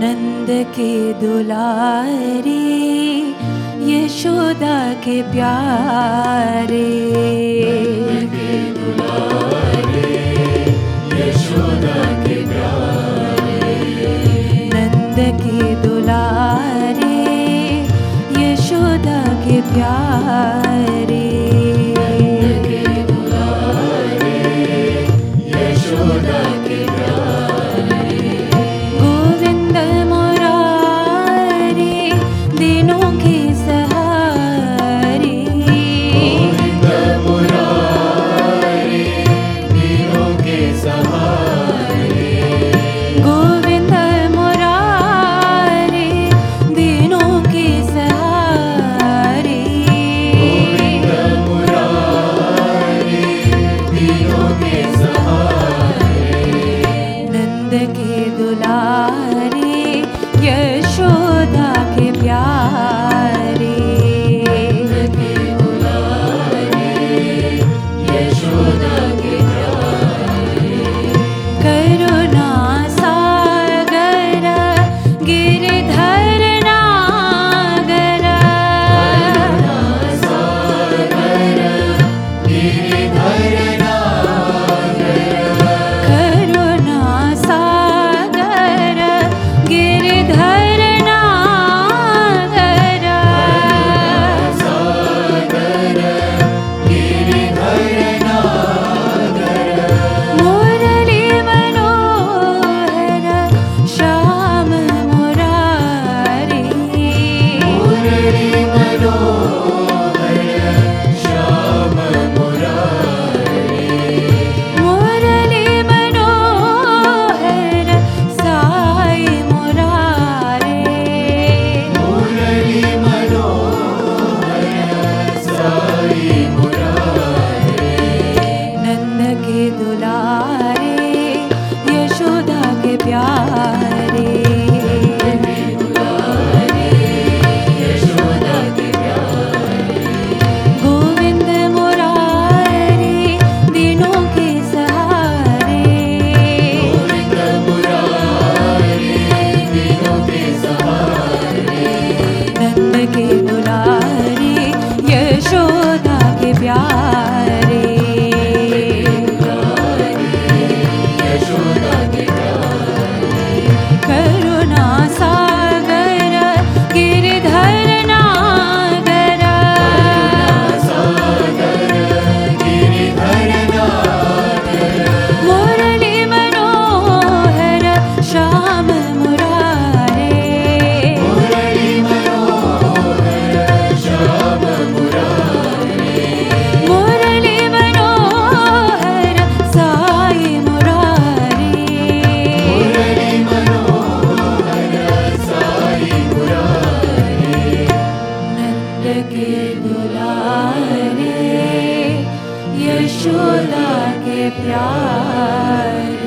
नंद के दुलारे यशोदा के प्यारे, नंद के दुलारे यशोदा के प्यारे, नंद के दुलारे यशोदा के प्यारे, नंद के दुलारे यशोदा के प्यारे, गोविंद मुरारी दिनों के सहारे, गोविंद मुरारी दिनों के सहारे, गोविंद मुरारी दिनों के सहारे, गोविंद मुरारी दिनों के सहारे, नंद के दुलारे यशोदा के प्यारे, नंद के दुलारे यशोदा के प्यारे, करुणा सागर गिरधर नागर, सागर गिरिधर नागर, करुणा सागर गिरधर नागर, सागर गिरिधर नागर, मुरली मनोहर श्याम मुरारी, मुरली मनोहर श्याम मुरारी, मुरली मनोहर साई मुरारे, मुरली मनोहर साई मुरारी, नंद के दुलारे यशोदा के प्यारे, यशोदा के प्यारे, गोविंद मुरारी दिनों के सहारे, गोविंद मुरारी दिनों के सहारे, नंद के दुलारे यशोदा के प्यारे, यशोदा के प्यारे, करुणा सागर गिरधर नागर, सागर गिरिधर नागर, मुरली मनोहर श्याम मुरारे, मुरली मनोहर श्याम मुरारी, मुरली मनोहर साई मुरारी, मुरली मनोहर साई मुरारी, नंद के दुलारे यशोदा के प्यारे।